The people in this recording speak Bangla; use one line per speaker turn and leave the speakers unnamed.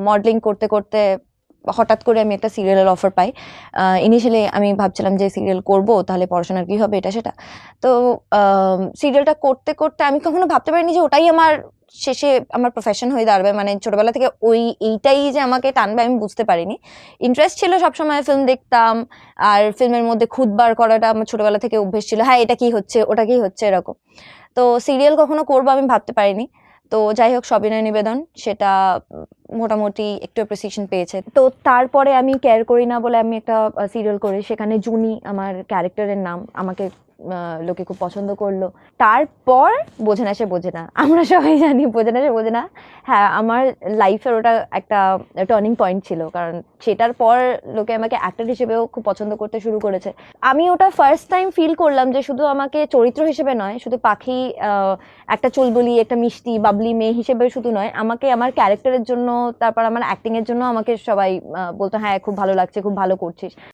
মডেলিং করতে করতে হঠাৎ করে আমি একটা সিরিয়ালের অফার পাই। ইনিশিয়ালি আমি ভাবছিলাম যে সিরিয়াল করব, তাহলে পড়াশোনার কি হবে এটা সেটা। তো সিরিয়ালটা করতে করতে আমি কখনো ভাবতে পারিনি যে ওটাই আমার শেষে আমার প্রফেশন হয়ে দাঁড়াবে। মানে ছোটবেলা থেকে এইটাই যে আমাকে টানবে আমি বুঝতে পারিনি। ইন্টারেস্ট ছিল, সবসময় ফিল্ম দেখতাম, আর ফিল্মের মধ্যে খুদ বার করাটা আমার ছোটবেলা থেকে অভ্যেস ছিল। হ্যাঁ, এটা কি হচ্ছে, ওটা কি হচ্ছে, এরকম। তো সিরিয়াল কখনো করবো আমি ভাবতে পারিনি। তো যাই হোক, সবিনয় নিবেদন সেটা মোটামুটি একটু অ্যাপ্রিসিয়েশন পেয়েছে। তো তারপরে আমি কেয়ার করি না বলে আমি একটা সিরিয়াল করি, সেখানে জুনি আমার ক্যারেক্টারের নাম, আমাকে লোকে খুব পছন্দ করলো। তারপর বোঝে না সে বোঝে না, আমরা সবাই জানি বোঝে না সে বোঝে না। হ্যাঁ, আমার লাইফের ওটা একটা টার্নিং পয়েন্ট ছিল, কারণ সেটার পর লোকে আমাকে অ্যাক্টর হিসেবেও খুব পছন্দ করতে শুরু করেছে। আমি ওটা ফার্স্ট টাইম ফিল করলাম যে শুধু আমাকে চরিত্র হিসেবে নয়, শুধু পাখি একটা চুলবুলি, একটা মিষ্টি বাবলি মেয়ে হিসেবে শুধু নয়, আমাকে আমার ক্যারেক্টারের জন্য, তারপর আমার অ্যাক্টিং এর জন্য আমাকে সবাই বলতো হ্যাঁ খুব ভালো লাগছে, খুব ভালো করছিস।